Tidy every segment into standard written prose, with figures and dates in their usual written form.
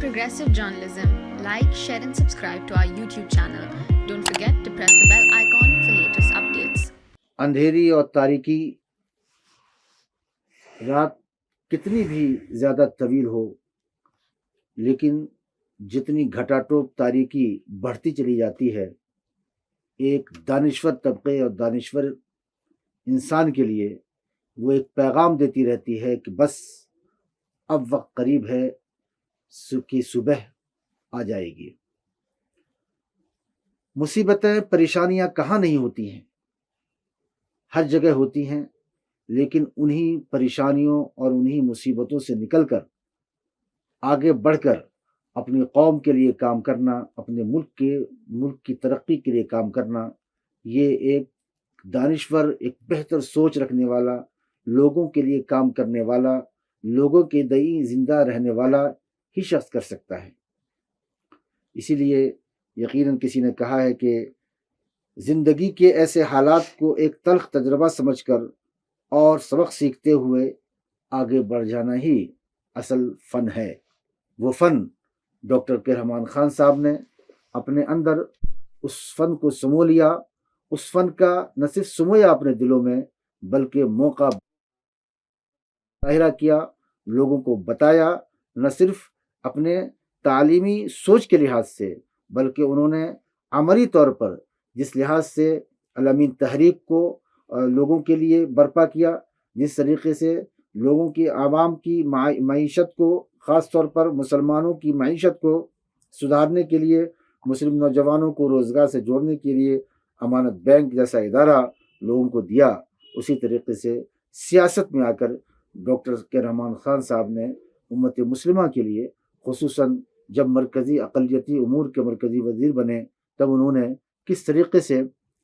progressive journalism, like, share and subscribe to our YouTube channel. Don't forget to press the bell icon for latest updates. اندھیری اور تاریکی رات کتنی بھی زیادہ طویل ہو، لیکن جتنی گھٹا ٹوپ تاریکی بڑھتی چلی جاتی ہے، ایک دانشور طبقے اور دانشور انسان کے لیے وہ ایک پیغام دیتی رہتی ہے کہ بس اب وقت قریب ہے کہ صبح آ جائے گی۔ مصیبتیں پریشانیاں کہاں نہیں ہوتی ہیں، ہر جگہ ہوتی ہیں، لیکن انہی پریشانیوں اور انہی مصیبتوں سے نکل کر آگے بڑھ کر اپنی قوم کے لیے کام کرنا، اپنے ملک کی ترقی کے لیے کام کرنا، یہ ایک دانشور، ایک بہتر سوچ رکھنے والا، لوگوں کے لیے کام کرنے والا، لوگوں کے دئی زندہ رہنے والا ہی شخص کر سکتا ہے۔ اسی لیے یقیناً کسی نے کہا ہے کہ زندگی کے ایسے حالات کو ایک تلخ تجربہ سمجھ کر اور سبق سیکھتے ہوئے آگے بڑھ جانا ہی اصل فن ہے۔ وہ فن ڈاکٹر کے رحمان خان صاحب نے اپنے اندر اس فن کو سمو لیا، اس فن کا نہ صرف سمویا اپنے دلوں میں، بلکہ موقع ظاہرہ کیا، لوگوں کو بتایا، نہ صرف اپنے تعلیمی سوچ کے لحاظ سے، بلکہ انہوں نے عملی طور پر جس لحاظ سے علمی تحریک کو لوگوں کے لیے برپا کیا، جس طریقے سے لوگوں کی عوام کی معیشت کو، خاص طور پر مسلمانوں کی معیشت کو سدھارنے کے لیے، مسلم نوجوانوں کو روزگار سے جوڑنے کے لیے امانت بینک جیسا ادارہ لوگوں کو دیا، اسی طریقے سے سیاست میں آ کر ڈاکٹر کے رحمان خان صاحب نے امت مسلمہ کے لیے، خصوصاً جب مرکزی اقلیتی امور کے مرکزی وزیر بنے، تب انہوں نے کس طریقے سے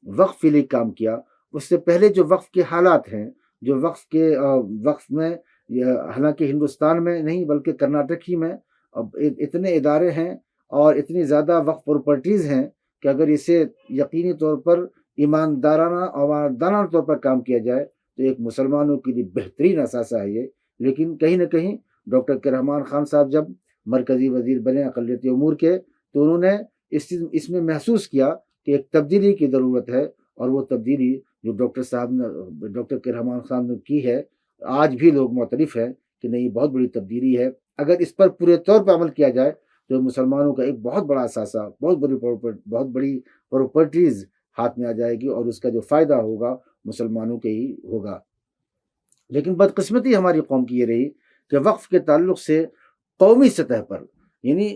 وقف کے لیے کام کیا۔ اس سے پہلے جو وقف کے حالات ہیں، جو وقف میں، حالانکہ ہندوستان میں نہیں بلکہ کرناٹک ہی میں اتنے ادارے ہیں اور اتنی زیادہ وقف پراپرٹیز ہیں کہ اگر اسے یقینی طور پر ایماندارانہ طور پر کام کیا جائے تو ایک مسلمانوں کے لیے بہترین اثاثہ ہے یہ۔ لیکن کہیں نہ کہیں ڈاکٹر کے رحمان خان صاحب جب مرکزی وزیر بنے اقلیتی امور کے، تو انہوں نے اس میں محسوس کیا کہ ایک تبدیلی کی ضرورت ہے، اور وہ تبدیلی جو ڈاکٹر کے رحمان خان نے کی ہے، آج بھی لوگ معترف ہیں کہ نہیں، بہت بڑی تبدیلی ہے۔ اگر اس پر پورے طور پر عمل کیا جائے تو مسلمانوں کا ایک بہت بڑا اثاثہ، بہت بڑی پراپرٹیز ہاتھ میں آ جائے گی، اور اس کا جو فائدہ ہوگا مسلمانوں کے ہی ہوگا۔ لیکن بدقسمتی ہماری قوم کی یہ رہی کہ وقف کے تعلق سے قومی سطح پر، یعنی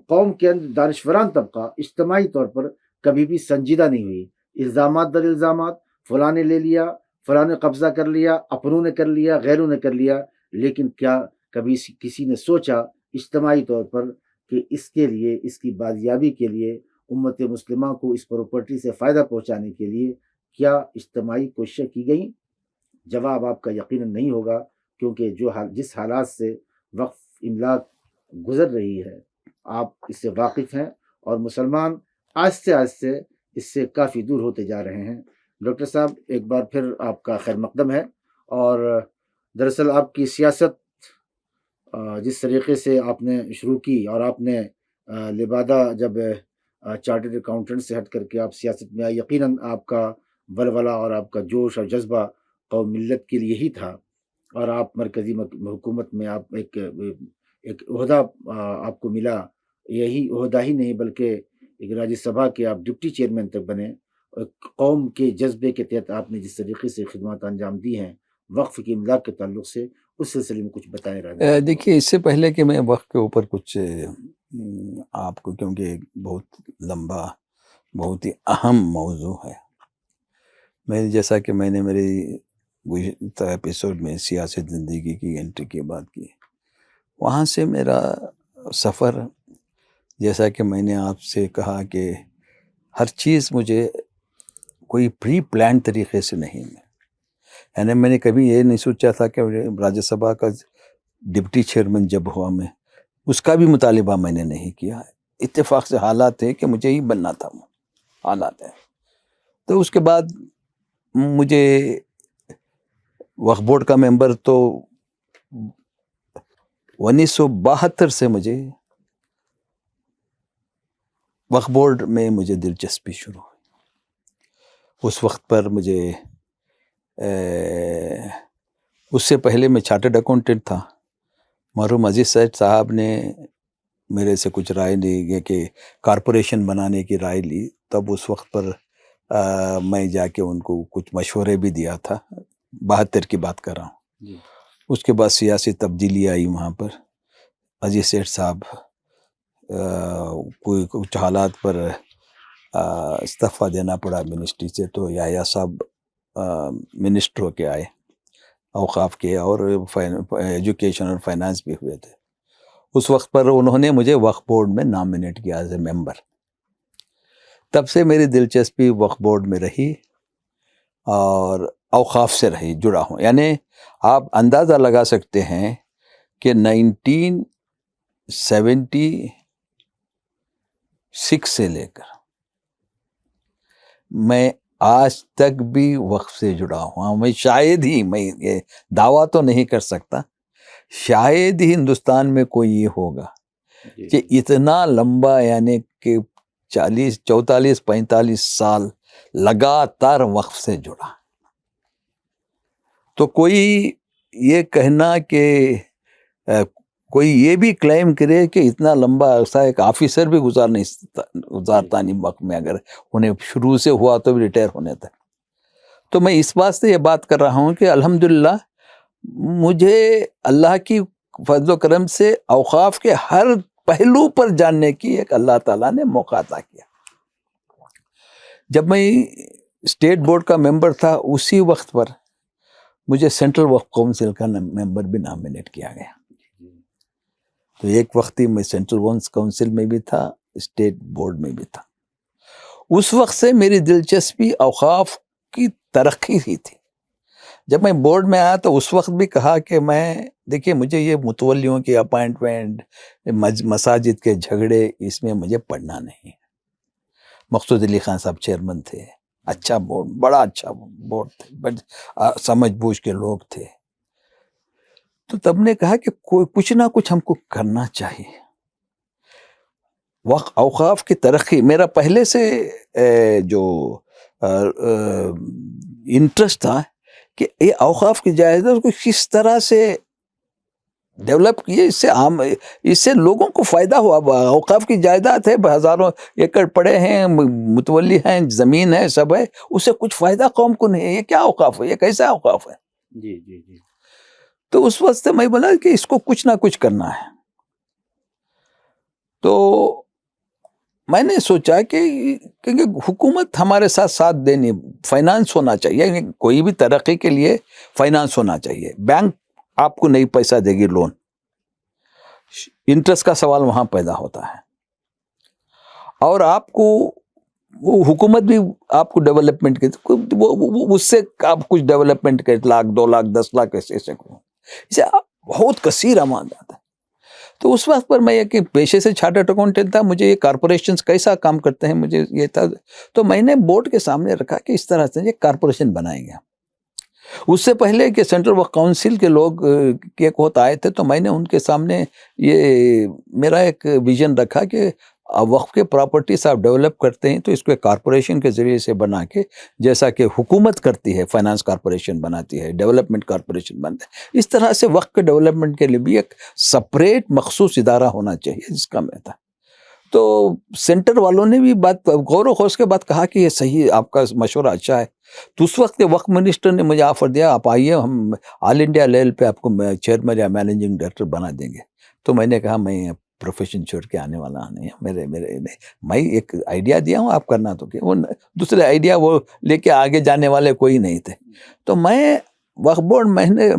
قوم کے اندر دانشوران طبقہ اجتماعی طور پر کبھی بھی سنجیدہ نہیں ہوئی۔ الزامات در الزامات، فلاں نے لے لیا، فلاں نے قبضہ کر لیا، اپنوں نے کر لیا، غیروں نے کر لیا، لیکن کیا کبھی کسی نے سوچا اجتماعی طور پر کہ اس کے لیے، اس کی بازیابی کے لیے، امت مسلمہ کو اس پراپرٹی سے فائدہ پہنچانے کے لیے کیا اجتماعی کوششیں کی گئیں؟ جواب آپ کا یقیناً نہیں ہوگا، کیونکہ جس حالات سے وقف املاک گزر رہی ہے آپ اس سے واقف ہیں، اور مسلمان آہستہ آہستہ اس سے کافی دور ہوتے جا رہے ہیں۔ ڈاکٹر صاحب، ایک بار پھر آپ کا خیر مقدم ہے، اور دراصل آپ کی سیاست جس طریقے سے آپ نے شروع کی، اور آپ نے لبادہ جب چارٹرڈ اکاؤنٹنٹ سے ہٹ کر کے آپ سیاست میں آئے، یقیناً آپ کا ولولہ اور آپ کا جوش اور جذبہ قوم ملت کے لیے ہی تھا، اور آپ مرکزی حکومت میں آپ ایک عہدہ آپ کو ملا، یہی عہدہ ہی نہیں بلکہ ایک راجیہ سبھا کے آپ ڈپٹی چیئرمین تک بنے۔ قوم کے جذبے کے تحت آپ نے جس طریقے سے خدمات انجام دی ہیں وقف کی املاک کے تعلق سے، اس سلسلے میں کچھ بتائیں رہے۔ دیکھیے، اس سے پہلے کہ میں وقف کے اوپر کچھ آپ کو، کیونکہ بہت لمبا، بہت ہی اہم موضوع ہے، میں جیسا کہ میں نے میری گزشتہ ایپیسوڈ میں سیاست زندگی کی انٹری کی بات کی، وہاں سے میرا سفر، جیسا کہ میں نے آپ سے کہا کہ ہر چیز مجھے کوئی پری پلان طریقے سے نہیں ہے، یعنی میں نے کبھی یہ نہیں سوچا تھا کہ راجیہ سبھا کا ڈپٹی چیئرمین جب ہوا، میں اس کا بھی مطالبہ میں نے نہیں کیا، اتفاق سے حالات ہے کہ مجھے ہی بننا تھا، وہ حالات ہے۔ تو اس کے بعد مجھے وقف بورڈ کا ممبر تو 1972 سے مجھے وقف بورڈ میں مجھے دلچسپی شروع ہوئی. اس وقت پر مجھے اس سے پہلے میں چارٹرڈ اکاؤنٹنٹ تھا. مرحوم عزیز سید صاحب نے میرے سے کچھ رائے لی کہ کارپوریشن بنانے کی رائے لی. تب اس وقت پر میں جا کے ان کو کچھ مشورے بھی دیا تھا. 72 کی بات کر رہا ہوں. جی. اس کے بعد سیاسی تبدیلی آئی وہاں پر. عزیز سیٹھ صاحب کوئی کچھ حالات پر استعفیٰ دینا پڑا منسٹری سے. تو یحییٰ صاحب منسٹر ہو کے آئے اوقاف کے، اور ایجوکیشن اور فائنانس بھی ہوئے تھے. اس وقت پر انہوں نے مجھے وقف بورڈ میں نامنیٹ کیا ایز اے ممبر. تب سے میری دلچسپی وقف بورڈ میں رہی اور اوقاف سے رہی، جڑا ہوں. یعنی آپ اندازہ لگا سکتے ہیں کہ 1976 سے لے کر میں آج تک بھی وقف سے جڑا ہوں. میں شاید ہی، میں یہ دعویٰ تو نہیں کر سکتا، شاید ہی ہندوستان میں کوئی یہ ہوگا کہ اتنا لمبا، یعنی کہ 44-45 سال لگاتار وقف سے جڑا. تو کوئی یہ کہنا کہ کوئی یہ بھی کلیم کرے کہ اتنا لمبا عرصہ ایک آفیسر بھی گزارتا نہیں وقف میں، اگر انہیں شروع سے ہوا تو بھی ریٹائر ہونے تک. تو میں اس بات سے یہ بات کر رہا ہوں کہ الحمدللہ مجھے اللہ کی فضل و کرم سے اوقاف کے ہر پہلو پر جاننے کی ایک اللہ تعالیٰ نے موقع عطا کیا. جب میں اسٹیٹ بورڈ کا ممبر تھا، اسی وقت پر مجھے سینٹرل وقف کونسل کا ممبر بھی نامنیٹ کیا گیا. تو ایک وقت ہی میں سینٹرل وقف کونسل میں بھی تھا، اسٹیٹ بورڈ میں بھی تھا. اس وقت سے میری دلچسپی اوقاف کی ترقی ہی تھی. جب میں بورڈ میں آیا تو اس وقت بھی کہا کہ دیکھیے مجھے یہ متولیوں کی اپائنٹمنٹ، مساجد کے جھگڑے، اس میں مجھے پڑھنا نہیں. مقصود علی خان صاحب چیئرمین تھے، اچھا بورڈ، بڑا اچھا بورڈ تھے، سمجھ بوجھ کے لوگ تھے. تو تب نے کہا کہ کچھ نہ کچھ ہم کو کرنا چاہیے. اوقاف کی ترقی میرا پہلے سے جو انٹرسٹ تھا کہ یہ اوقاف کی جائیداد کو کس طرح سے ڈیولپ کیے، اس سے لوگوں کو فائدہ ہوا. اوقاف کی جائیداد ہے، ہزاروں ایکڑ پڑے ہیں، متولی ہیں، زمین ہے، سب ہے، اس سے کچھ فائدہ قوم کو نہیں ہے. یہ کیا اوقاف ہے؟ یہ کیسا اوقاف ہے؟ جی جی جی. تو اس وقت سے میں بولا کہ اس کو کچھ نہ کچھ کرنا ہے. تو میں نے سوچا کہ حکومت ہمارے ساتھ دینی، فائنانس ہونا چاہیے. کوئی بھی ترقی کے لیے فائنانس ہونا چاہیے. بینک آپ کو نہیں پیسہ دے گی، لون، انٹرسٹ کا سوال وہاں پیدا ہوتا ہے. اور آپ کو وہ حکومت بھی آپ کو ڈیولپمنٹ کے اس سے آپ کچھ ڈیولپمنٹ کے 1 لاکھ 2 لاکھ 10 لاکھ ایسے بہت کثیر اماؤنٹ آتا ہے. تو اس وقت پر میں کہ پیشے سے چارٹرڈ اکاؤنٹنٹ تھا، مجھے یہ کارپوریشنز کیسا کام کرتے ہیں مجھے یہ تھا. تو میں نے بورڈ کے سامنے رکھا کہ اس طرح سے یہ کارپوریشن بنائیں گے. اس سے پہلے کہ سینٹرل وقف کونسل کے لوگ ایک وقت آئے تھے، تو میں نے ان کے سامنے یہ میرا ایک ویژن رکھا کہ وقف کے پراپرٹیز آپ ڈیولپ کرتے ہیں تو اس کو کارپوریشن کے ذریعے سے بنا کے، جیسا کہ حکومت کرتی ہے، فائنانس کارپوریشن بناتی ہے، ڈیولپمنٹ کارپوریشن بنتا ہے، اس طرح سے وقف کے ڈیولپمنٹ کے لیے بھی ایک سپریٹ مخصوص ادارہ ہونا چاہیے جس کا میں تھا. تو سینٹر والوں نے بھی بات غور و خوض کے بعد کہا کہ یہ صحیح، آپ کا مشورہ اچھا ہے. تو اس وقت کے وقف منسٹر نے مجھے آفر دیا، آپ آئیے، ہم آل انڈیا لیول پہ آپ کو چیئرمین یا مینیجنگ ڈائریکٹر بنا دیں گے. تو میں نے کہا میں پروفیشن چھوڑ کے آنے والا نہیں، میں ایک آئیڈیا دیا ہوں، آپ کرنا تو کہ وہ دوسرے آئیڈیا وہ لے کے آگے جانے والے کوئی نہیں تھے. تو میں وقف بورڈ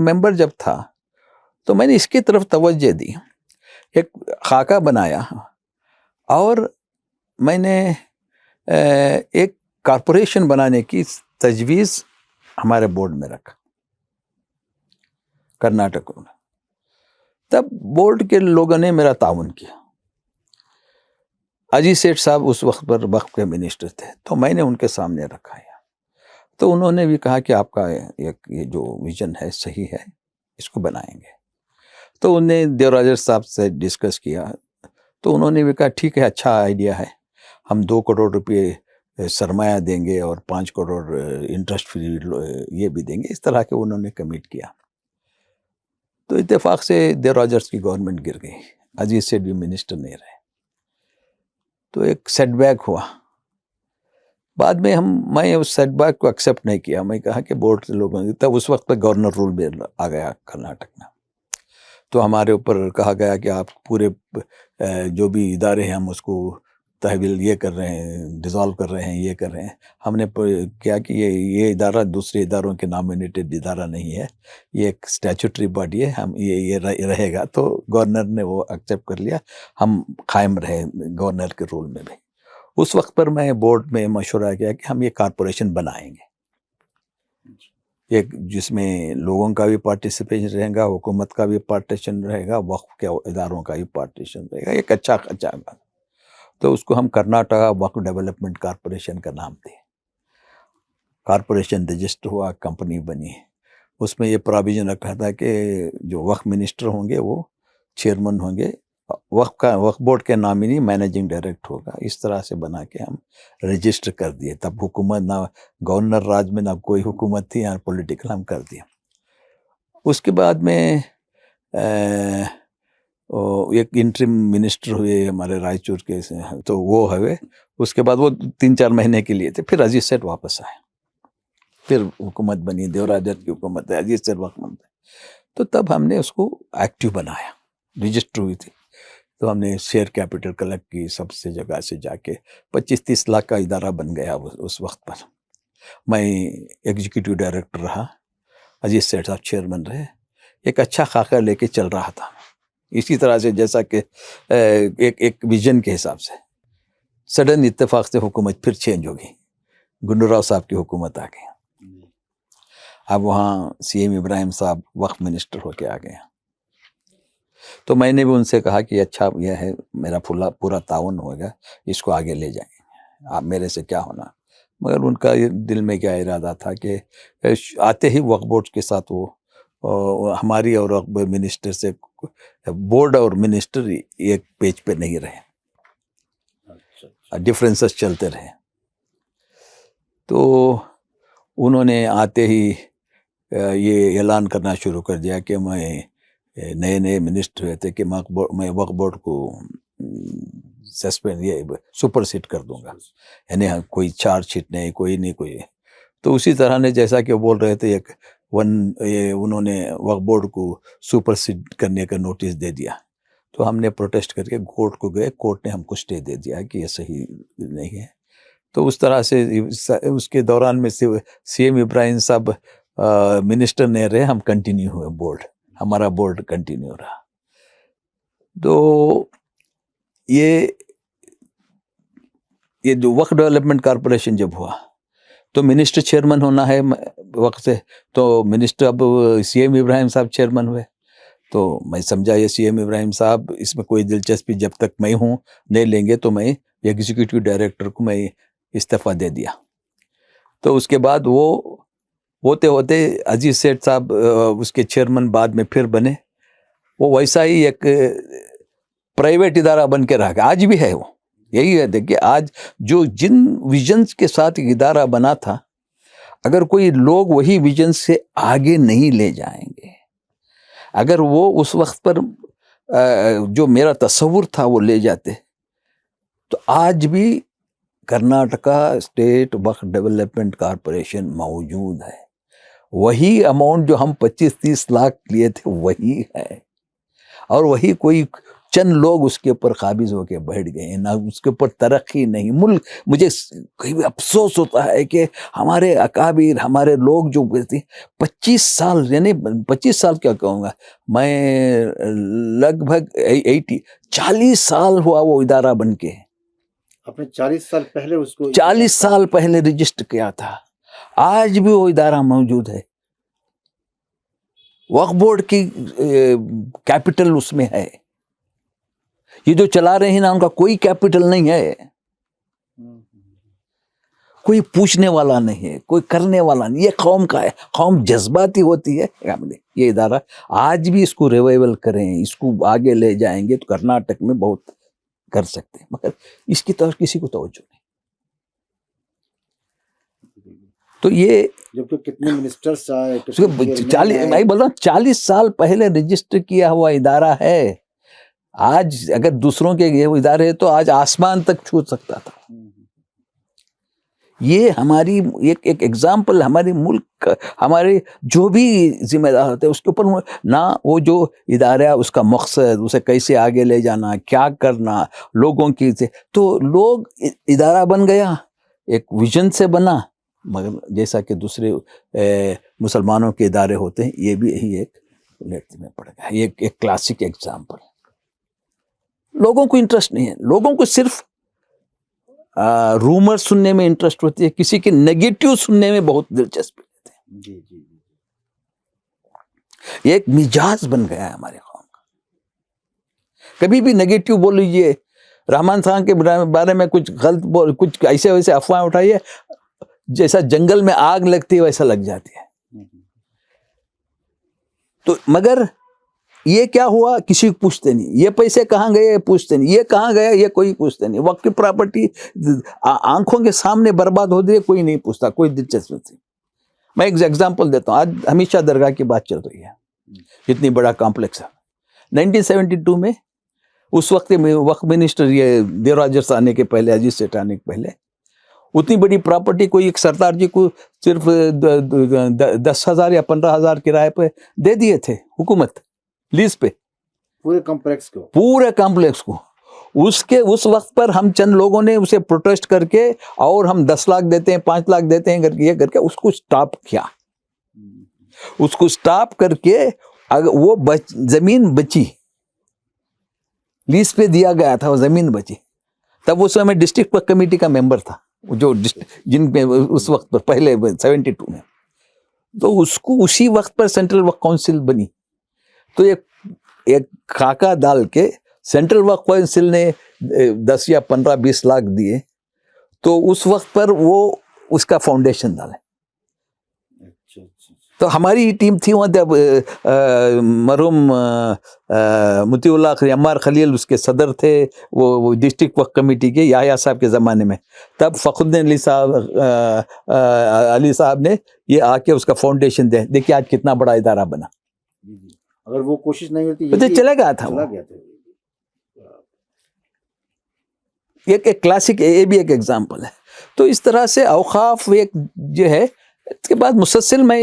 ممبر جب تھا تو میں نے اس کی طرف توجہ دی، ایک خاکہ بنایا اور میں نے ایک کارپوریشن بنانے کی تجویز ہمارے بورڈ میں رکھا کرناٹک میں. تب بورڈ کے لوگوں نے میرا تعاون کیا. اجیت سیٹھ صاحب اس وقت پر وقف کے منسٹر تھے، تو میں نے ان کے سامنے رکھا ہے. تو انہوں نے بھی کہا کہ آپ کا یہ جو ویژن ہے صحیح ہے، اس کو بنائیں گے. تو انہیں دیوراجر صاحب سے ڈسکس کیا، تو انہوں نے بھی کہا ٹھیک ہے، اچھا آئیڈیا ہے. ہم 2 کروڑ روپے سرمایہ دیں گے اور 5 کروڑ انٹرسٹ فری یہ بھی دیں گے، اس طرح کے انہوں نے کمٹ کیا. تو اتفاق سے دیو راجرس کی گورنمنٹ گر گئی، عزیز سیٹھ بھی منسٹر نہیں رہے، تو ایک سیٹ بیک ہوا. بعد میں میں اس سیٹ بیک کو ایکسیپٹ نہیں کیا. میں کہا کہ بورڈ کے لوگوں نے، تب اس وقت پہ گورنر رول بھی آ گیا کرناٹک میں، تو ہمارے اوپر کہا گیا کہ آپ پورے جو بھی ادارے ہیں ہم اس کو تحویل یہ کر رہے ہیں، ڈیزالو کر رہے ہیں، یہ کر رہے ہیں. ہم نے کیا کہ یہ ادارہ دوسرے اداروں کے نامینیٹڈ ادارہ نہیں ہے، یہ ایک اسٹیچوٹری باڈی ہے، ہم یہ رہے گا. تو گورنر نے وہ ایکسیپٹ کر لیا، ہم قائم رہے گورنر کے رول میں بھی. اس وقت پر میں بورڈ میں مشورہ کیا کہ ہم یہ کارپوریشن بنائیں گے، ایک جس میں لوگوں کا بھی پارٹیسپیشن رہے گا، حکومت کا بھی پارٹیشن رہے گا، وقف کے اداروں کا بھی پارٹیشن رہے گا، ایک اچھا بات. تو اس کو ہم کرناٹکا وقف ڈیولپمنٹ کارپوریشن کا نام دے. کارپوریشن رجسٹر ہوا، کمپنی بنی. اس میں یہ پروویژن رکھا تھا کہ جو وقف منسٹر ہوں گے وہ چیئرمین ہوں گے، وقف بورڈ کے نامینی مینیجنگ ڈائریکٹر ہوگا. اس طرح سے بنا کے ہم رجسٹر کر دیے. تب حکومت نہ گورنر راج میں نہ کوئی حکومت تھی، یہاں پولیٹیکل ہم کر دیا. اس کے بعد میں ایک انٹرم منسٹر ہوئے ہمارے رائچور کے، تو وہ ہوئے. اس کے بعد وہ 3-4 مہینے کے لیے تھے، پھر عزیز سیٹھ واپس آئے، پھر حکومت بنی، دیو راجر کی حکومت ہے، عزیز سیٹھ وقت منتری. تو تب ہم نے اس کو ایکٹیو بنایا، رجسٹر ہوئی تھی. تو ہم نے شیئر کیپٹل کلیکٹ کی، سب سے جگہ سے جا کے 25-30 لاکھ کا ادارہ بن گیا اس وقت پر. میں ایگزیکٹو ڈائریکٹر رہا، عزیز سیٹھ صاحب چیئرمین رہے. ایک اچھا خاکہ لے کے چل رہا تھا اسی طرح سے، جیسا کہ ایک ویژن کے حساب سے. سڈن اتفاق سے حکومت پھر چینج ہوگی، گنڈو راؤ صاحب کی حکومت آ گئی. اب وہاں سی ایم ابراہیم صاحب وقف منسٹر ہو کے آ گئے. تو میں نے بھی ان سے کہا کہ اچھا یہ ہے، میرا پورا تعاون ہوگا، اس کو آگے لے جائیں گے، آپ میرے سے کیا ہونا. مگر ان کا دل میں کیا ارادہ تھا کہ آتے ہی وقف بورڈ کے ساتھ وہ ہماری اور وقف منسٹر سے، بورڈ اور منسٹر ایک پیج پہ نہیں رہے، ڈفرینسز چلتے رہے. تو انہوں نے آتے ہی یہ اعلان کرنا شروع کر دیا کہ میں نئے منسٹر ہوئے تھے کہ میں وقف بورڈ کو سسپینڈ، یہ سپر سیٹ کر دوں گا، یعنی کوئی چارج شیٹ نہیں، کوئی. تو اسی طرح نے جیسا کہ بول رہے تھے، انہوں نے وقف بورڈ کو سپر سیٹ کرنے کا نوٹس دے دیا. تو ہم نے پروٹیسٹ کر کے کورٹ کو گئے، کورٹ نے ہم کو اسٹے دے دیا کہ یہ صحیح نہیں ہے. تو اس طرح سے اس کے دوران میں سی ایم ابراہیم صاحب منسٹر نہیں رہے، ہم کنٹینیو ہوئے، بورڈ ہمارا بورڈ کنٹینیو رہا. تو یہ جو وقف ڈیولپمنٹ کارپوریشن جب ہوا تو منسٹر چیئرمین ہونا ہے وقت سے، تو منسٹر اب سی ایم ابراہیم صاحب چیئرمین ہوئے. تو میں سمجھا یہ سی ایم ابراہیم صاحب اس میں کوئی دلچسپی جب تک میں ہوں نہیں لیں گے، تو میں ایگزیکٹو ڈائریکٹر کو میں استعفیٰ دے دیا. تو اس کے بعد وہ ہوتے ہوتے عزیز سیٹھ صاحب اس کے چیئرمین بعد میں پھر بنے. وہ ویسا ہی ایک پرائیویٹ ادارہ بن کے رہ گیا، آج بھی ہے. وہ یہی ہے، دیکھیے آج جو جن ویژنز کے ساتھ ایک ادارہ بنا تھا، اگر کوئی لوگ وہی ویژن سے آگے نہیں لے جائیں گے، اگر وہ اس وقت پر جو میرا تصور تھا وہ لے جاتے، تو آج بھی کرناٹکا اسٹیٹ وقف ڈیولپمنٹ کارپوریشن موجود ہے. وہی اماؤنٹ جو ہم 25-30 لاکھ لیے تھے وہی ہے، اور وہی کوئی چند لوگ اس کے اوپر قابض ہو کے بیٹھ گئے ہیں، نہ اس کے اوپر ترقی نہیں. ملک، مجھے کئی افسوس ہوتا ہے کہ ہمارے اکابر، ہمارے لوگ جو 25 سال، یعنی 25 سال کیا کہوں گا میں، لگ بھگ 40 سال ہوا وہ ادارہ بن کے. اپنے 40 سال پہلے اس کو 40 سال پہلے رجسٹر کیا تھا، آج بھی وہ ادارہ موجود ہے. وقف بورڈ کی کیپٹل اس میں ہے. یہ جو چلا رہے ہیں نا، ان کا کوئی کیپٹل نہیں ہے، کوئی پوچھنے والا نہیں ہے، کوئی کرنے والا نہیں. یہ قوم کا ہے، قوم جذباتی ہوتی ہے. یہ ادارہ آج بھی اس کو ریوائول کریں، اس کو آگے لے جائیں گے تو کرناٹک میں بہت کر سکتے ہیں، مگر اس کی طرف کسی کو توجہ نہیں. تو یہ جبکہ کتنے منسٹرز آئے، 40 سال پہلے رجسٹر کیا ہوا ادارہ ہے. آج اگر دوسروں کے یہ ادارے تو آج آسمان تک چھو سکتا تھا. یہ ہماری ایک ایگزامپل، ہمارے ملک، ہمارے جو بھی ذمہ دار ہوتے ہیں اس کے اوپر نہ وہ جو ادارہ اس کا مقصد، اسے کیسے آگے لے جانا، کیا کرنا لوگوں کی، تو لوگ ادارہ بن گیا ایک ویژن سے بنا، مگر جیسا کہ دوسرے مسلمانوں کے ادارے ہوتے ہیں یہ بھی یہی ایک لڑکی میں پڑ گیا. یہ ایک کلاسک ایگزامپل. لوگوں کو انٹرسٹ نہیں ہے، لوگوں کو صرف رومر سننے میں انٹرسٹ ہوتی ہے، کسی کے نیگیٹو سننے میں بہت دلچسپی لیتے ہیں. جی جی جی. یہ ایک مزاج بن گیا ہے ہمارے قوم کا. کبھی بھی نیگیٹو بول لیجئے، رحمان خان کے بارے میں کچھ غلط کچھ ایسے ویسے افواہیں اٹھائیے، جیسا جنگل میں آگ لگتی ہے ویسا لگ جاتی ہے. تو مگر یہ کیا ہوا، کسی کو پوچھتے نہیں. یہ پیسے کہاں گئے پوچھتے نہیں، یہ کہاں گیا یہ کوئی پوچھتے نہیں. وقت کی پراپرٹی آنکھوں کے سامنے برباد ہو رہی ہے، کوئی نہیں پوچھتا، کوئی دلچسپی نہیں. میں ایک ایگزامپل دیتا ہوں. آج ہمیشہ درگاہ کی بات چل رہی ہے، اتنی بڑا کمپلیکس ہے. 1972 میں اس وقت منسٹر یہ دیوراجرس آنے کے پہلے، عزیز سیٹھ آنے کے پہلے، اتنی بڑی پراپرٹی کوئی ایک سردار جی کو صرف 10,000 یا 15,000 کرائے پہ دے دیے تھے حکومت، لیز پہ، پورے کمپلیکس کو. اس وقت پر ہم چند لوگوں نے اسے پروٹیسٹ کر کے، اور ہم 10 لاکھ دیتے ہیں، 5 لاکھ دیتے ہیں یہ کر کے اس کو سٹاپ کیا. اس کو سٹاپ کر کے وہ زمین بچی، لیز پہ دیا گیا تھا، وہ زمین بچی. تب اس میں ڈسٹرکٹ کمیٹی کا ممبر تھا، جو جن پہ اس وقت پر پہلے 72 میں، تو اس کو اسی وقت پر سینٹرل وقف کونسل بنی. تو ایک خاکہ ڈال کے سینٹرل وقف کونسل نے 10 یا 15 20 لاکھ دیے، تو اس وقت پر وہ اس کا فاؤنڈیشن ڈالے. تو ہماری ٹیم تھی وہاں، مرحوم مطیع اللہ عمار خلیل اس کے صدر تھے، وہ ڈسٹرکٹ وقف کمیٹی کے یحییٰ صاحب کے زمانے میں. تب فخر الدین علی صاحب نے یہ آ کے اس کا فاؤنڈیشن دیکھیے آج کتنا بڑا ادارہ بنا. اگر وہ کوشش نہیں ہوتی تو چلے گیا تھا. ایک کلاسک، یہ بھی ایک ایگزامپل ہے. تو اس طرح سے اوقاف ایک جو ہے، اس کے بعد مسلسل میں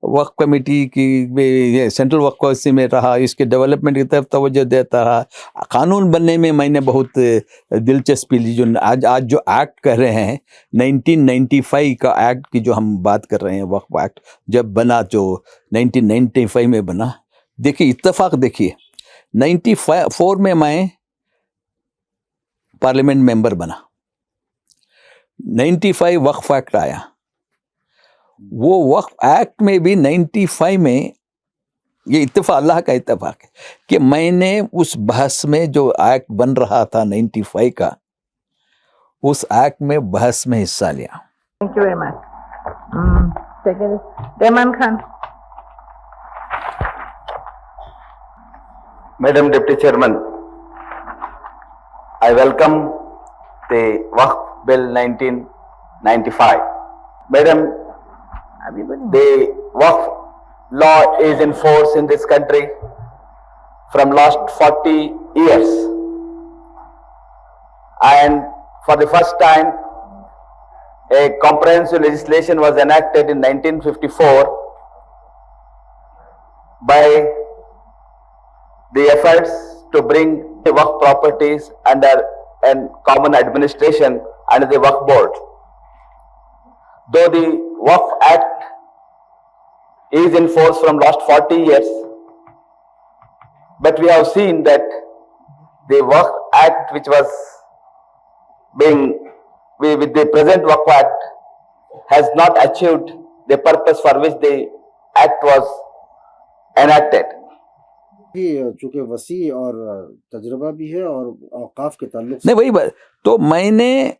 وقف کمیٹی کی سینٹرل وقف کونسل میں رہا، اس کے ڈیولپمنٹ کی طرف توجہ دیتا رہا. قانون بننے میں میں نے بہت دلچسپی لی. جو آج جو ایکٹ کر رہے ہیں 1995 کا ایکٹ کی جو ہم بات کر رہے ہیں، وقف ایکٹ جب بنا جو 1995 میں بنا، دیکھیے اتفاق دیکھیے 94 میں پارلیمنٹ ممبر بنا، 95 وقف ایکٹ آیا. وہ وقف ایکٹ میں بھی 95 میں یہ اتفاق، اللہ کا اتفاق ہے کہ میں نے اس بحث میں جو ایکٹ بن رہا تھا 95 کا، اس ایکٹ میں بحث میں حصہ لیا. Thank you very much. Second, Rehman Khan. Madam Deputy Chairman, I welcome the Waqf Bill 1995. Madam, the Waqf law is in force in this country from last 40 years. And for the first time, a comprehensive legislation was enacted in 1954 by the efforts to bring the Waqf properties under a common administration under the Waqf board. Though the Waqf Act is in force from last 40 years, but we have seen that the Waqf Act which was being with the present Waqf Act has not achieved the purpose for which the act was enacted. چونکہ وسیع اور تجربہ بھی ہے اور اوقاف کے تعلق نہیں وہی بات. تو میں نے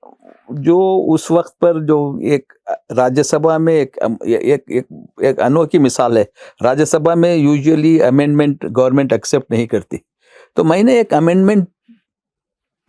جو اس وقت پر جو ایک راجیہ سبھا میں ایک انوکھی مثال ہے، راجیہ سبھا میں یوزلی امینڈمنٹ گورنمنٹ ایکسیپٹ نہیں کرتی، تو میں نے ایک amendment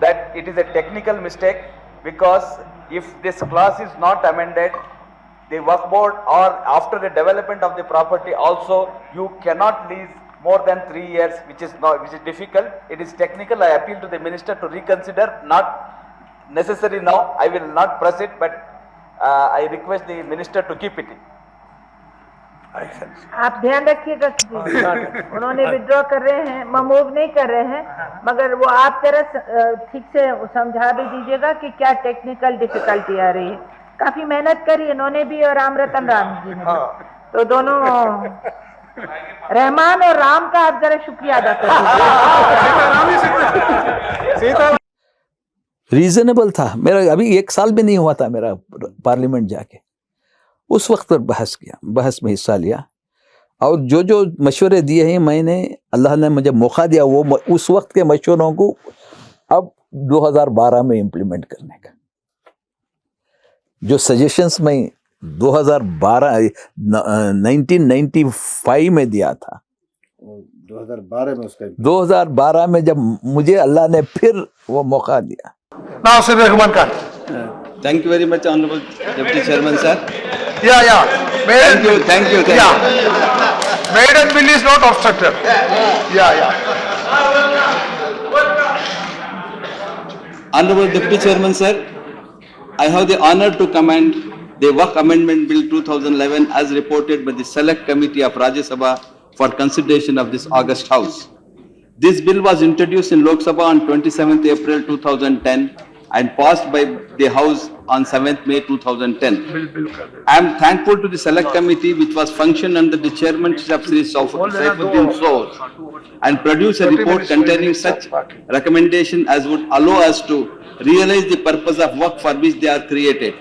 that it is a technical mistake, because if this clause is not amended, the Waqf board, or after the development of the property also, you cannot lease more than 3 years, which is difficult. It is technical. I appeal to the minister to reconsider. Not necessary now. I will not press it, but I request the minister to keep it. آپ دھیان رکھیے گا انہوں نے وڈرا کر رہے ہیں, move نہیں کر رہے ہیں, مگر وہ آپ طرح ٹھیک سے سمجھا بھی دیجیے گا کہ کیا ٹیکنیکل ڈیفیکلٹی آ رہی ہے. کافی محنت کری انہوں نے بھی اور رام رتن رام جی نے بھی, تو دونوں رحمان اور رام کا آپ ذرا شکریہ ادا کر دیجیے. ریزنیبل تھا. میرا ابھی 1 سال بھی نہیں ہوا تھا میرا پارلیمنٹ جا کے. اس وقت پر بحث کیا, بحث میں حصہ لیا, اور جو مشورے دیے ہیں میں نے, اللہ نے مجھے موقع دیا وہ اس وقت کے مشوروں کو اب 2012 میں امپلیمنٹ کرنے کا. جو سجیشنز میں 1995 میں دیا تھا, 2012 میں اس کا 2012 میں جب مجھے اللہ نے پھر وہ موقع دیا. Nasir Rahman Khan. Thank you very much, Honorable Deputy Chairman, sir. Yeah. Thank you. Yeah. Maiden bill is not obstructed. Yeah. Honorable Deputy Chairman, sir, I have the honor to commend the Waqf Amendment Bill 2011 as reported by the Select Committee of Rajya Sabha for consideration of this August House. This bill was introduced in Lok Sabha on 27th April 2010 and passed by the House on 7th May 2010. I am thankful to the Select Committee which was functioned under the chairmanship of Sri Saifuddin Soos and produced a report containing such recommendation as would allow us to realize the purpose of Waqf for which they are created.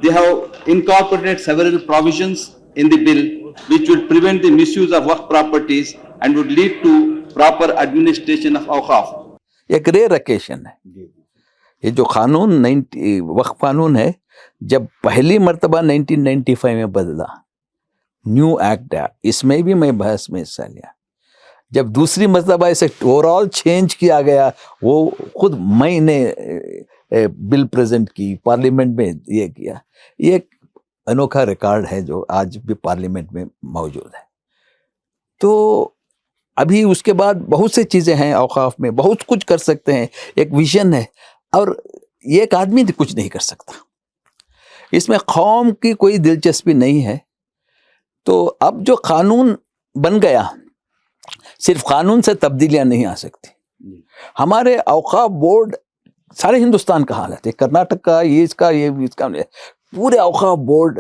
They have incorporated several provisions in the bill which would prevent the misuse of Waqf properties and would lead to proper administration of Awqaf. ایک rear occasion ہے یہ جو قانون وقف قانون ہے. جب پہلی مرتبہ 1995 میں بدلا, نیو ایکٹ ہے, اس میں بھی میں بحث میں حصہ لیا. جب دوسری مرتبہ اسے اوور آل چینج کیا گیا, وہ خود میں نے بل پریزنٹ کی پارلیمنٹ میں, یہ کیا. یہ ایک انوکھا ریکارڈ ہے جو آج بھی پارلیمنٹ میں موجود ہے. تو ابھی اس کے بعد بہت سی چیزیں ہیں اوقاف میں, بہت کچھ کر سکتے ہیں. ایک ویژن ہے, اور یہ ایک آدمی کچھ نہیں کر سکتا. اس میں قوم کی کوئی دلچسپی نہیں ہے. تو اب جو قانون بن گیا, صرف قانون سے تبدیلیاں نہیں آ سکتی. ہمارے اوقاف بورڈ سارے ہندوستان کا حالت ہے, کرناٹک کا, اس کا پورے اوقاف بورڈ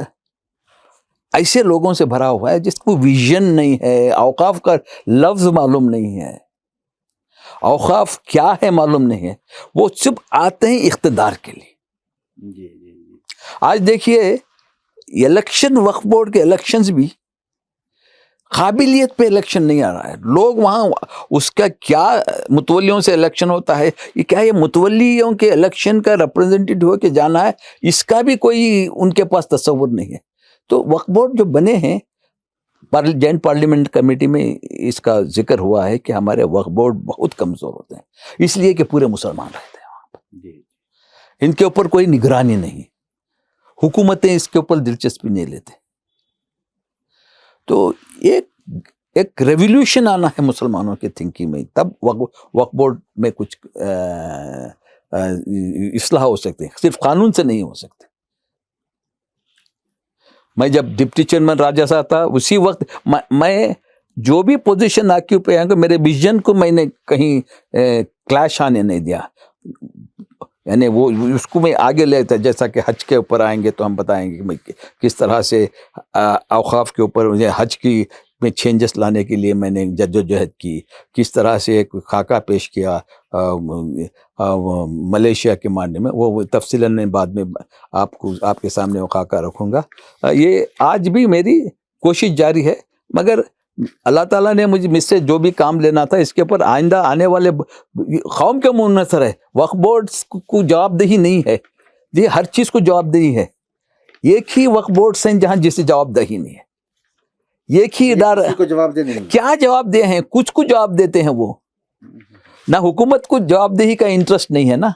ایسے لوگوں سے بھرا ہوا ہے جس کو ویژن نہیں ہے, اوقاف کا لفظ معلوم نہیں ہے, اوقاف کیا ہے معلوم نہیں ہے. وہ صرف آتے ہیں اقتدار کے لیے. آج دیکھیے الیکشن, وقف بورڈ کے الیکشنز بھی قابلیت پہ الیکشن نہیں آ رہا ہے. لوگ وہاں اس کا کیا متولیوں سے الیکشن ہوتا ہے, یہ کیا یہ متولیوں کے الیکشن کا ریپرزینٹیٹیو ہو کے جانا ہے, اس کا بھی کوئی ان کے پاس تصور نہیں ہے. تو وقف بورڈ جو بنے ہیں, جوائنٹ پارلیمنٹ کمیٹی میں اس کا ذکر ہوا ہے کہ ہمارے وقف بورڈ بہت کمزور ہوتے ہیں, اس لیے کہ پورے مسلمان رہتے ہیں وہاں پر. ان کے اوپر کوئی نگرانی نہیں, حکومتیں اس کے اوپر دلچسپی نہیں لیتے. تو ایک ریولیوشن آنا ہے مسلمانوں کے تھنکنگ میں, تب وقف بورڈ میں کچھ اصلاح ہو سکتے ہیں, صرف قانون سے نہیں ہو سکتے. میں جب ڈپٹی چیئرمین راجہ صاحب تھا, اسی وقت میں جو بھی پوزیشن آکیوپائی ہیں, میرے ویژن کو میں نے کہیں کلیش آنے نہیں دیا. یعنی وہ اس کو میں آگے لے جاتا, جیسا کہ حج کے اوپر آئیں گے تو ہم بتائیں گے کہ کس طرح سے اوقاف کے اوپر حج کی میں چینجز لانے کے لیے میں نے جدوجہد کی, کس طرح سے ایک خاکہ پیش کیا ملیشیا کے معاملے میں. وہ تفصیلاً میں بعد میں آپ کے سامنے وہ خاکہ رکھوں گا. یہ آج بھی میری کوشش جاری ہے, مگر اللہ تعالیٰ نے مجھ سے جو بھی کام لینا تھا اس کے اوپر آئندہ آنے والے قوم کے منحصر ہے. وقف بورڈ کو جواب دہی نہیں ہے, یہ ہر چیز کو جواب دہی ہے. ایک ہی وقف بورڈ سے جہاں جسے جواب دہی نہیں ہے, ایک ہی ادارہ کو جواب دے نہیں, کیا جواب دے ہیں, کچھ کو جواب دیتے ہیں وہ. نہ حکومت کو جواب دہی کا انٹرسٹ نہیں ہے نا.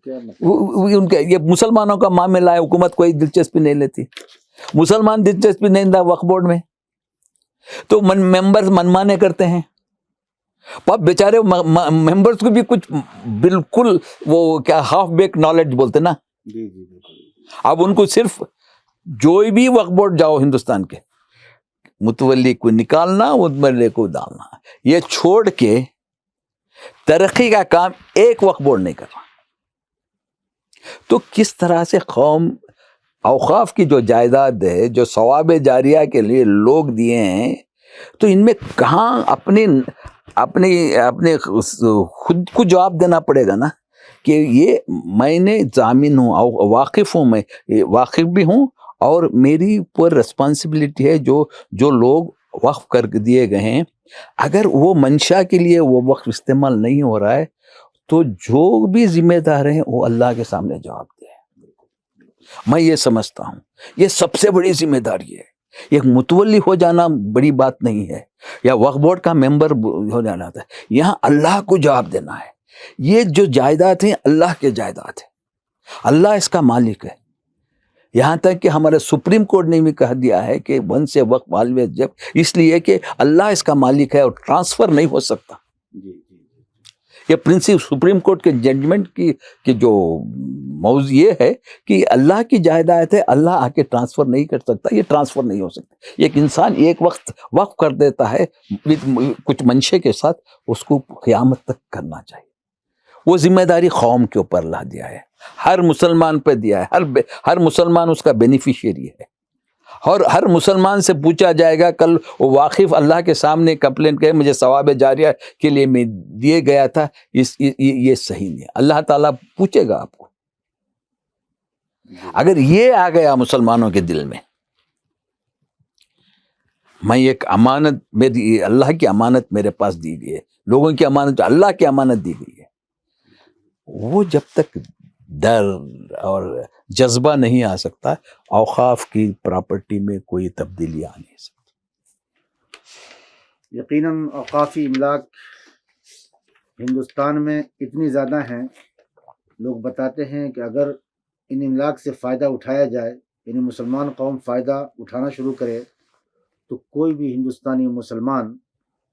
کیا مطلب؟ ان کا یہ مسلمانوں کا معاملہ ہے, حکومت کوئی دلچسپی نہیں لیتی. مسلمان دلچسپی نہیں لیتا وقف بورڈ میں, تو ممبرز منمانے کرتے ہیں. اب بیچارے ممبرز کو بھی کچھ بالکل وہ کیا ہاف بیک نالج بولتے نا. جی جی بالکل. اب ان کو صرف جو بھی وقف بورڈ جاؤ ہندوستان کے, متولی کو نکالنا, متولی کو ڈالنا, یہ چھوڑ کے ترقی کا کام ایک وقف بورڈ نہیں کر رہا. تو کس طرح سے قوم اوقاف کی جو جائیداد ہے, جو ثواب جاریہ کے لیے لوگ دیے ہیں, تو ان میں کہاں اپنے خود کو جواب دینا پڑے گا نا کہ یہ میں نے ضامن ہوں, واقف ہوں, میں واقف بھی ہوں, اور میری پر رسپانسبلٹی ہے جو لوگ وقف کر دیے گئے ہیں, اگر وہ منشا کے لیے وہ وقت استعمال نہیں ہو رہا ہے تو جو بھی ذمہ دار ہیں وہ اللہ کے سامنے جواب دے. میں یہ سمجھتا ہوں یہ سب سے بڑی ذمہ داری ہے. ایک متولی ہو جانا بڑی بات نہیں ہے, یا وقف بورڈ کا ممبر ہو جانا ہے. یہاں اللہ کو جواب دینا ہے. یہ جو جائیداد ہیں اللہ کے جائیداد ہیں, اللہ اس کا مالک ہے. یہاں تک کہ ہمارے سپریم کورٹ نے بھی کہہ دیا ہے کہ ون سے وقف آلویز جب, اس لیے کہ اللہ اس کا مالک ہے اور ٹرانسفر نہیں ہو سکتا. یہ پرنسپل سپریم کورٹ کے ججمنٹ کی جو موضوع یہ ہے کہ اللہ کی جائیداد ہے, اللہ آ کے ٹرانسفر نہیں کر سکتا, یہ ٹرانسفر نہیں ہو سکتا. ایک انسان ایک وقت وقف کر دیتا ہے کچھ منشے کے ساتھ, اس کو قیامت تک کرنا چاہیے. وہ ذمہ داری قوم کے اوپر لا دیا ہے, ہر مسلمان پہ دیا ہے, ہر مسلمان اس کا بینیفیشیری ہے, اور ہر مسلمان سے پوچھا جائے گا کل وہ واقف اللہ کے سامنے کمپلین کرے مجھے ثواب جاریہ کے لیے میں دیے گیا تھا, یہ صحیح نہیں. اللہ تعالیٰ پوچھے گا آپ کو. اگر یہ آ گیا مسلمانوں کے دل میں, میں ایک امانت, میری اللہ کی امانت میرے پاس دی گئی ہے, لوگوں کی امانت اللہ کی امانت دی گئی ہے, وہ جب تک ڈر اور جذبہ نہیں آ سکتا, اوقاف کی پراپرٹی میں کوئی تبدیلی آ نہیں سکتی. یقیناً اوقافی املاک ہندوستان میں اتنی زیادہ ہیں, لوگ بتاتے ہیں کہ اگر ان املاک سے فائدہ اٹھایا جائے, یعنی مسلمان قوم فائدہ اٹھانا شروع کرے, تو کوئی بھی ہندوستانی مسلمان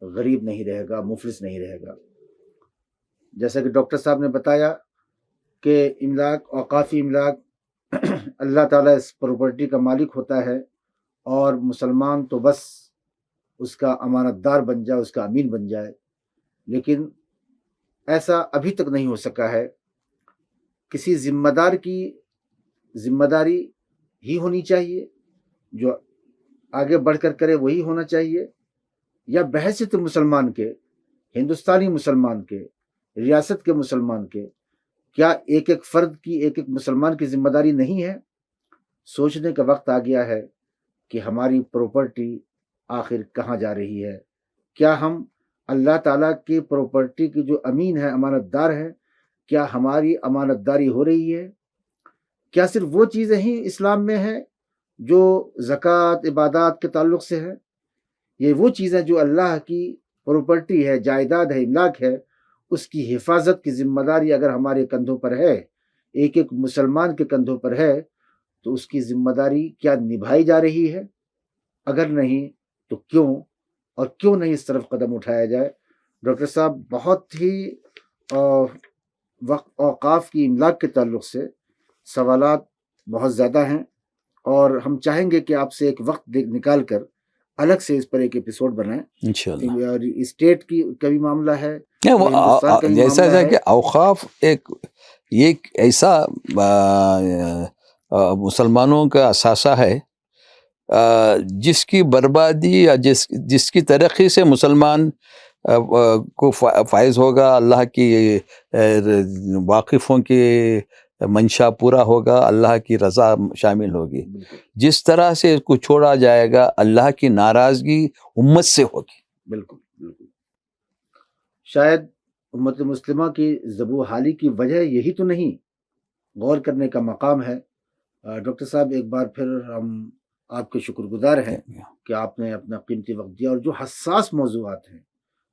غریب نہیں رہے گا, مفلس نہیں رہے گا. جیسا کہ ڈاکٹر صاحب نے بتایا کہ املاک, اوقافی املاک, اللہ تعالیٰ اس پراپرٹی کا مالک ہوتا ہے, اور مسلمان تو بس اس کا امانت دار بن جائے, اس کا امین بن جائے. لیکن ایسا ابھی تک نہیں ہو سکا ہے. کسی ذمہ دار کی ذمہ داری ہی ہونی چاہیے, جو آگے بڑھ کر کرے وہی ہونا چاہیے, یا بحیثیت مسلمان کے, ہندوستانی مسلمان کے, ریاست کے مسلمان کے, کیا ایک ایک فرد کی, ایک ایک مسلمان کی ذمہ داری نہیں ہے؟ سوچنے کا وقت آ گیا ہے کہ ہماری پراپرٹی آخر کہاں جا رہی ہے. کیا ہم اللہ تعالیٰ کی پراپرٹی کی جو امین ہے, امانت دار ہے, کیا ہماری امانت داری ہو رہی ہے؟ کیا صرف وہ چیزیں ہی اسلام میں ہیں جو زکوٰۃ, عبادات کے تعلق سے ہے؟ یہ وہ چیزیں جو اللہ کی پراپرٹی ہے, جائیداد ہے, املاک ہے, اس کی حفاظت کی ذمہ داری اگر ہمارے کندھوں پر ہے, ایک ایک مسلمان کے کندھوں پر ہے, تو اس کی ذمہ داری کیا نبھائی جا رہی ہے؟ اگر نہیں تو کیوں, اور کیوں نہیں اس طرف قدم اٹھایا جائے؟ ڈاکٹر صاحب, بہت ہی اوقاف کی املاک کے تعلق سے سوالات بہت زیادہ ہیں, اور ہم چاہیں گے کہ آپ سے ایک وقت نکال کر الگ سے اس پر ایک ایپیسوڈ بنائیں انشاءاللہ. اور اسٹیٹ کی کبھی معاملہ ہے, جیسا کہ اوقاف ایک ایسا مسلمانوں کا اثاثہ ہے جس کی بربادی یا جس کی ترقی سے مسلمان کو فائز ہوگا, اللہ کی واقفوں کی منشا پورا ہوگا, اللہ کی رضا شامل ہوگی. جس طرح سے اس کو چھوڑا جائے گا اللہ کی ناراضگی امت سے ہوگی. بالکل بالکل. شاید امت مسلمہ کی ذبح حالی کی وجہ یہی تو نہیں, غور کرنے کا مقام ہے. ڈاکٹر صاحب, ایک بار پھر ہم آپ کے شکر گزار ہیں کہ آپ نے اپنا قیمتی وقت دیا, اور جو حساس موضوعات ہیں